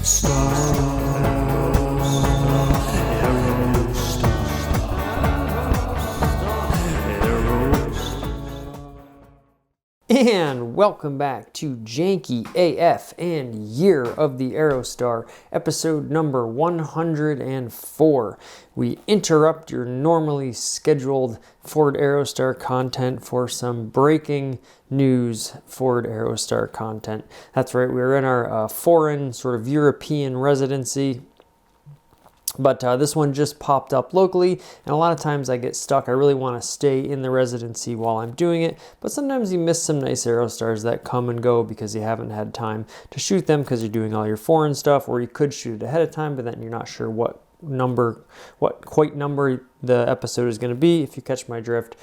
And welcome back to Janky AF and Year of the Aerostar, episode number 104. We interrupt your normally scheduled Ford Aerostar content for some breaking news Ford Aerostar content. That's right, we're in our foreign, sort of European residency. But this one just popped up locally, and a lot of times I get stuck. I really want to stay in the residency while I'm doing it, but sometimes you miss some nice Aerostars that come and go because you haven't had time to shoot them because you're doing all your foreign stuff, or you could shoot it ahead of time, but then you're not sure what quite number the episode is going to be, if you catch my drift.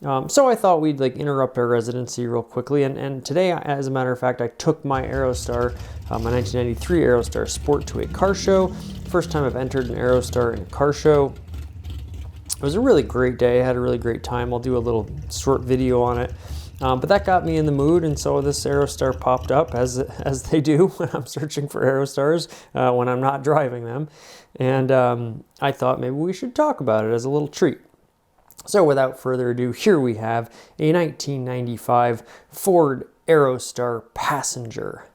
So I thought we'd interrupt our residency real quickly, and today, as a matter of fact, I took my Aerostar, my 1993 Aerostar Sport, to a car show. First time I've entered an Aerostar in a car show. It was a really great day. I had a really great time. I'll do a little short video on it. But that got me in the mood, and so this Aerostar popped up, as they do when I'm searching for Aerostars, when I'm not driving them. And I thought maybe we should talk about it as a little treat. So without further ado, here we have a 1995 Ford Aerostar Passenger,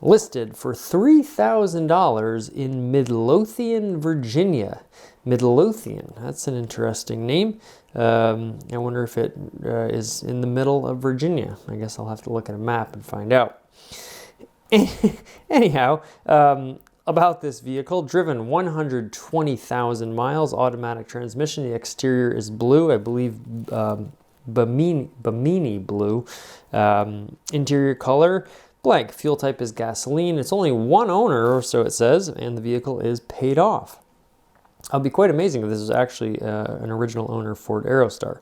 listed for $3,000 in Midlothian, Virginia. Midlothian, that's an interesting name. I wonder if it is in the middle of Virginia. I guess I'll have to look at a map and find out. Anyhow, about this vehicle, driven 120,000 miles, automatic transmission. The exterior is blue, I believe Bimini blue. Interior color, blank. Fuel type is gasoline. It's only one owner, or so it says, and the vehicle is paid off. It'll be quite amazing if this is actually an original owner Ford Aerostar.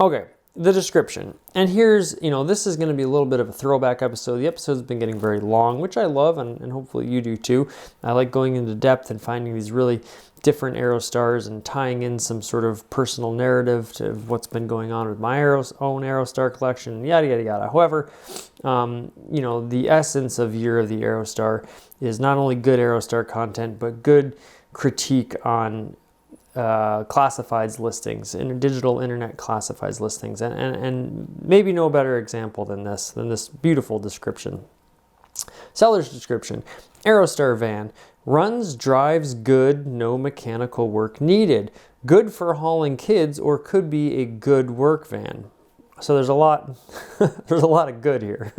Okay, the description. And here's, this is going to be a little bit of a throwback episode. The episode's been getting very long, which I love, and hopefully you do too. I like going into depth and finding these really different Aerostars and tying in some sort of personal narrative to what's been going on with my own Aerostar collection, yada, yada, yada. However, the essence of Year of the Aerostar is not only good Aerostar content, but good critique on classifieds listings, digital internet classifieds listings, and maybe no better example than this beautiful description. Seller's description: Aerostar van, runs, drives good, no mechanical work needed. Good for hauling kids, or could be a good work van. So there's a lot of good here.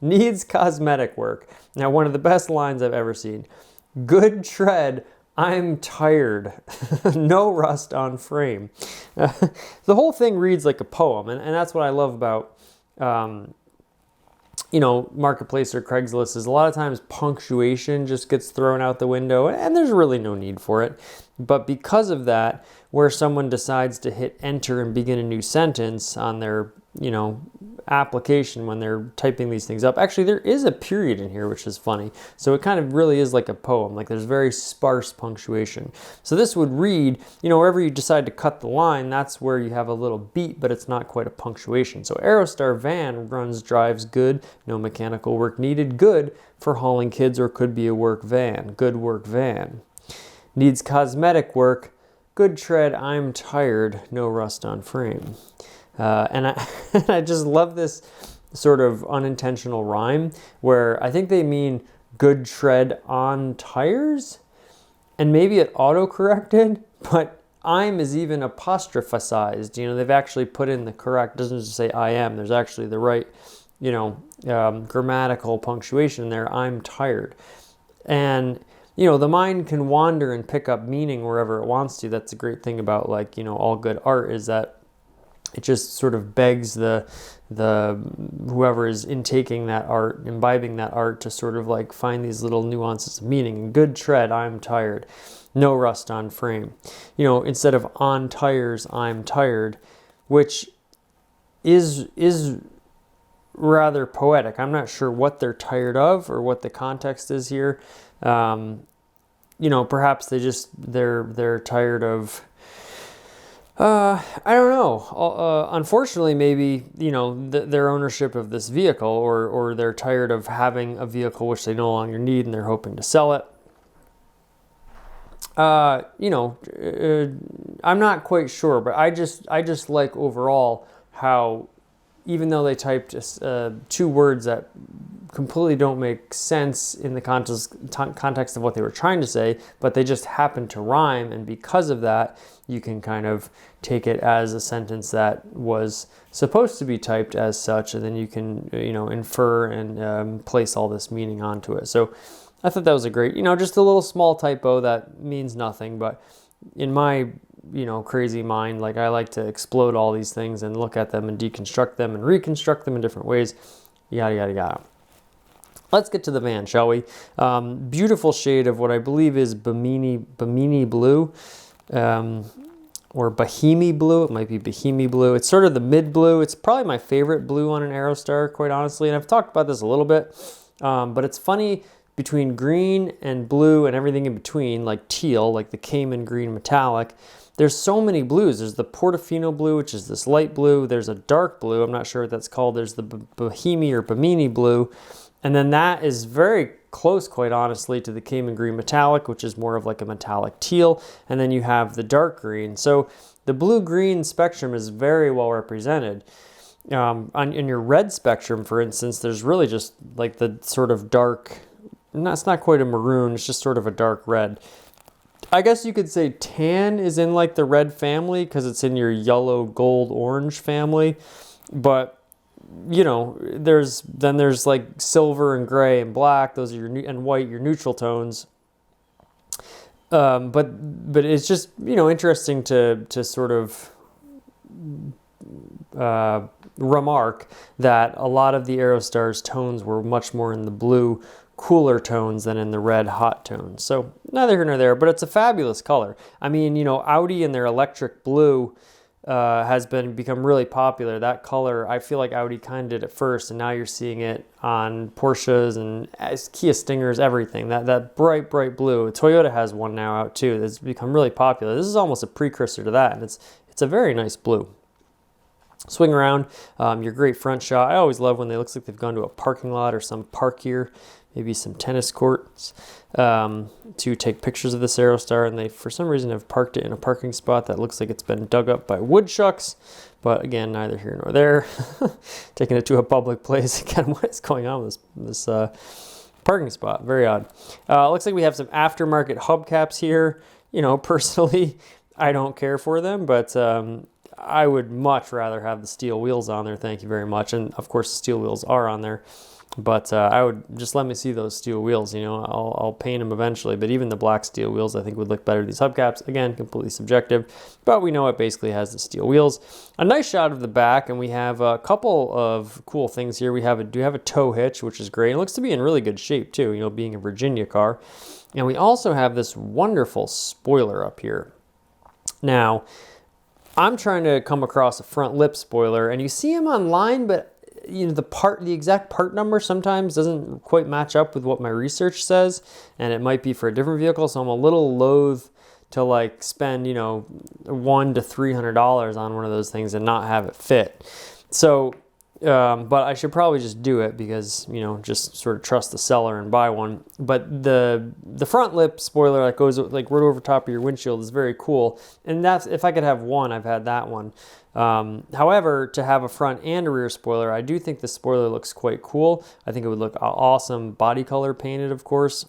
Needs cosmetic work. Now, one of the best lines I've ever seen. Good tread, I'm tired. No rust on frame. The whole thing reads like a poem, and that's what I love about Marketplace or Craigslist, is a lot of times punctuation just gets thrown out the window, and there's really no need for it. But because of that, where someone decides to hit enter and begin a new sentence on their, application when they're typing these things up, actually there is a period in here, which is funny. So it kind of really is like a poem. There's very sparse punctuation. So this would read, wherever you decide to cut the line, that's where you have a little beat, but it's not quite a punctuation. So Aerostar van, runs, drives good, no mechanical work needed. Good for hauling kids, or could be a work van. Good work van. Needs cosmetic work. Good tread, I'm tired, no rust on frame. And I just love this sort of unintentional rhyme, where I think they mean good tread on tires, and maybe it auto-corrected, but I'm is even apostrophized. They've actually put in the correct, doesn't just say I am, there's actually the right, grammatical punctuation there, I'm tired. And the mind can wander and pick up meaning wherever it wants to. That's a great thing about all good art, is that it just sort of begs the whoever is intaking that art, imbibing that art, to sort of find these little nuances of meaning. Good tread, I'm tired. No rust on frame. Instead of on tires, I'm tired, which is rather poetic. I'm not sure what they're tired of or what the context is here. Perhaps they're tired of I don't know. Unfortunately, maybe, their ownership of this vehicle, or they're tired of having a vehicle which they no longer need and they're hoping to sell it. I'm not quite sure, but I just like overall how, even though they typed two words that completely don't make sense in the context of what they were trying to say, but they just happen to rhyme, and because of that, you can kind of take it as a sentence that was supposed to be typed as such, and then you can, infer and place all this meaning onto it. So I thought that was a great, just a little small typo that means nothing, but in my, crazy mind, like, I like to explode all these things and look at them and deconstruct them and reconstruct them in different ways, yada, yada, yada. Let's get to the van, shall we? Beautiful shade of what I believe is Bimini blue, or Bahimi blue. It might be Bahimi blue. It's sort of the mid blue. It's probably my favorite blue on an Aerostar, quite honestly. And I've talked about this a little bit, but it's funny, between green and blue and everything in between, like teal, like the Cayman green metallic, there's so many blues. There's the Portofino blue, which is this light blue. There's a dark blue. I'm not sure what that's called. There's the Bahimi or Bimini blue. And then that is very close, quite honestly, to the Cayman green metallic, which is more of like a metallic teal. And then you have the dark green. So the blue-green spectrum is very well represented. In your red spectrum, for instance, there's really just like the sort of dark, it's not quite a maroon, it's just sort of a dark red. I guess you could say tan is in like the red family because it's in your yellow, gold, orange family. But there's like silver and gray and black. Those are your and white, your neutral tones. But it's just interesting to sort of remark that a lot of the Aerostar's tones were much more in the blue, cooler tones than in the red, hot tones. So neither here nor there, but it's a fabulous color. I mean, Audi and their electric blue has become really popular. That color, I feel like Audi kind of did it first, and now you're seeing it on Porsches and Kia Stingers, everything. That bright blue. Toyota has one now out too. That's become really popular. This is almost a precursor to that, and it's a very nice blue. Swing around, your great front shot. I always love when they looks like they've gone to a parking lot or some park here, maybe some tennis courts, to take pictures of this Aerostar, and they, for some reason, have parked it in a parking spot that looks like it's been dug up by woodchucks, but again, neither here nor there. Taking it to a public place. Again, what is going on with this parking spot? Very odd. Looks like we have some aftermarket hubcaps here. Personally, I don't care for them, but I would much rather have the steel wheels on there, thank you very much. And of course the steel wheels are on there, but I would just let me see those steel wheels. I'll paint them eventually, but even the black steel wheels I think would look better with these hubcaps. Again, completely subjective, but we know it basically has the steel wheels. A nice shot of the back, and we have a couple of cool things here. We do have a tow hitch, which is great. It looks to be in really good shape too, being a Virginia car. And we also have this wonderful spoiler up here. Now, I'm trying to come across a front lip spoiler, and you see them online, but the exact part number sometimes doesn't quite match up with what my research says, and it might be for a different vehicle. So I'm a little loath to like spend $100 to $300 on one of those things and not have it fit. So but I should probably just do it because just sort of trust the seller and buy one. But the front lip spoiler that goes like right over top of your windshield is very cool, and that's, if I could have one, I've had that one. However, to have a front and a rear spoiler, I do think the spoiler looks quite cool. I think it would look awesome body color painted, of course.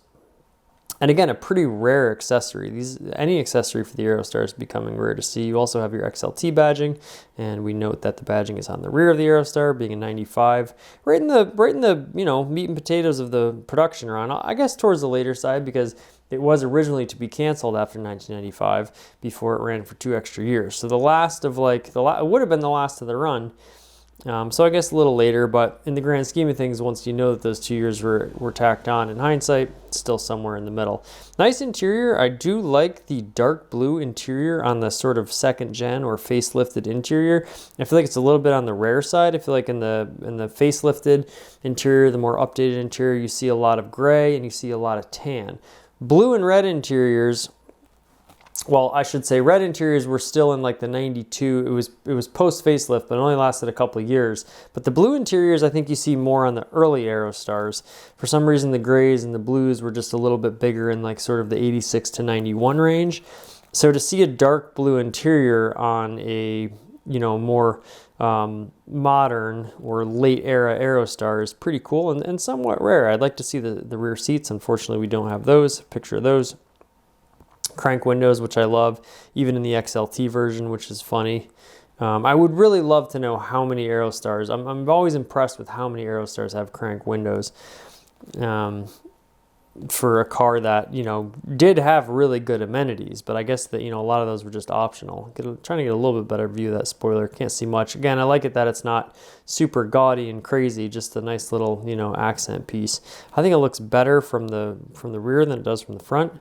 And again, a pretty rare accessory. Any accessory for the Aerostar is becoming rare to see. You also have your XLT badging, and we note that the badging is on the rear of the Aerostar, being a 95, right in the meat and potatoes of the production run. I guess towards the later side, because it was originally to be canceled after 1995 before it ran for 2 extra years. So the last of it would have been the last of the run. So I guess a little later, but in the grand scheme of things, once you know that those 2 years were tacked on, in hindsight, it's still somewhere in the middle. Nice interior. I do like the dark blue interior on the sort of second gen or facelifted interior. I feel like it's a little bit on the rare side. I feel like in the facelifted interior, the more updated interior, you see a lot of gray and you see a lot of tan. Blue and red interiors well, I should say red interiors were still in like the 92. It was post facelift, but it only lasted a couple of years. But the blue interiors, I think you see more on the early Aerostars. For some reason, the grays and the blues were just a little bit bigger in like sort of the 86 to 91 range. So to see a dark blue interior on a, you know, more modern or late era Aerostar is pretty cool and somewhat rare. I'd like to see the rear seats. Unfortunately, we don't have those. Picture of those. Crank windows, which I love, even in the XLT version, which is funny. I would really love to know how many Aerostars. I'm always impressed with how many Aerostars have crank windows for a car that, you know, did have really good amenities, but I guess that, you know, a lot of those were just optional. Trying to get a little bit better view of that spoiler. Can't see much. Again, I like it that it's not super gaudy and crazy, just a nice little, you know, accent piece. I think it looks better from the rear than it does from the front.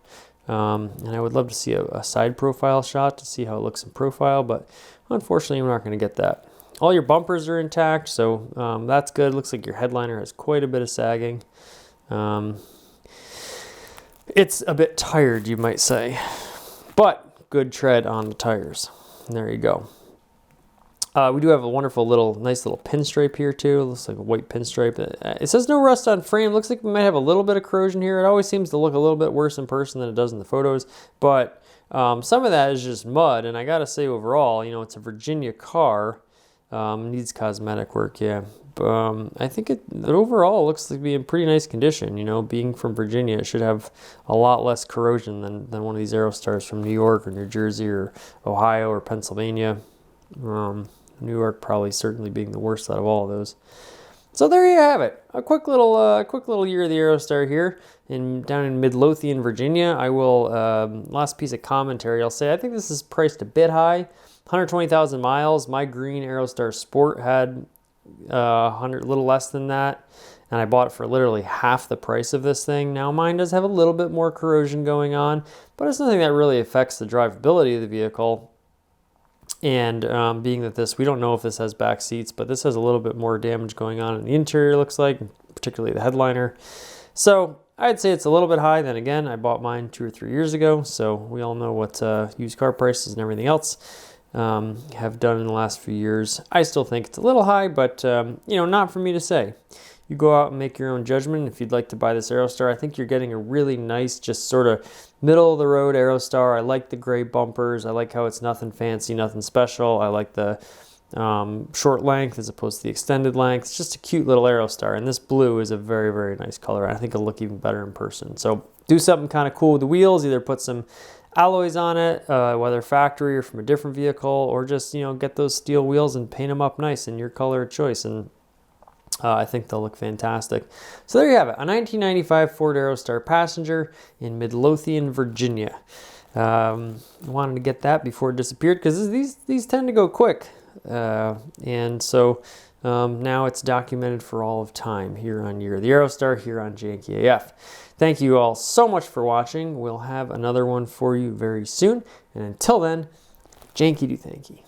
And I would love to see a side profile shot to see how it looks in profile, but unfortunately, we're not going to get that. All your bumpers are intact, so that's good. Looks like your headliner has quite a bit of sagging. It's a bit tired, you might say, but good tread on the tires. And there you go. We do have a wonderful nice little pinstripe here too. It looks like a white pinstripe. It says no rust on frame. Looks like we might have a little bit of corrosion here. It always seems to look a little bit worse in person than it does in the photos, but some of that is just mud. And I gotta say, overall, you know, it's a Virginia car. Needs cosmetic work, yeah. I think it overall looks like be in pretty nice condition. You know, being from Virginia, it should have a lot less corrosion than one of these Aerostars from New York or New Jersey or Ohio or Pennsylvania. New York probably certainly being the worst out of all of those. So there you have it. A quick little year of the Aerostar here down in Midlothian, Virginia. I will last piece of commentary. I'll say I think this is priced a bit high. 120,000 miles. My green Aerostar Sport had a little less than that, and I bought it for literally half the price of this thing. Now mine does have a little bit more corrosion going on, but it's nothing that really affects the drivability of the vehicle. And being that we don't know if this has back seats, but this has a little bit more damage going on in the interior, looks like, particularly the headliner. So I'd say it's a little bit high. Then again, I bought mine 2 or 3 years ago, so we all know what used car prices and everything else have done in the last few years. I still think it's a little high, but you know, not for me to say. You go out and make your own judgment. If you'd like to buy this Aerostar, I think you're getting a really nice, just sort of middle of the road Aerostar. I like the gray bumpers. I like how it's nothing fancy, nothing special. I like the short length as opposed to the extended length. It's just a cute little Aerostar, and this blue is a very, very nice color. I think it'll look even better in person. So do something kind of cool with the wheels. Either put some alloys on it, whether factory or from a different vehicle, or just, you know, get those steel wheels and paint them up nice in your color of choice, and I think they'll look fantastic. So there you have it, a 1995 Ford Aerostar Passenger in Midlothian, Virginia. Wanted to get that before it disappeared because these tend to go quick, and so now it's documented for all of time here on Year of the Aerostar, here on Janky AF. Thank you all so much for watching. We'll have another one for you very soon. And until then, Janky do Thanky.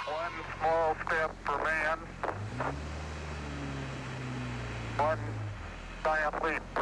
One small step for man, one giant leap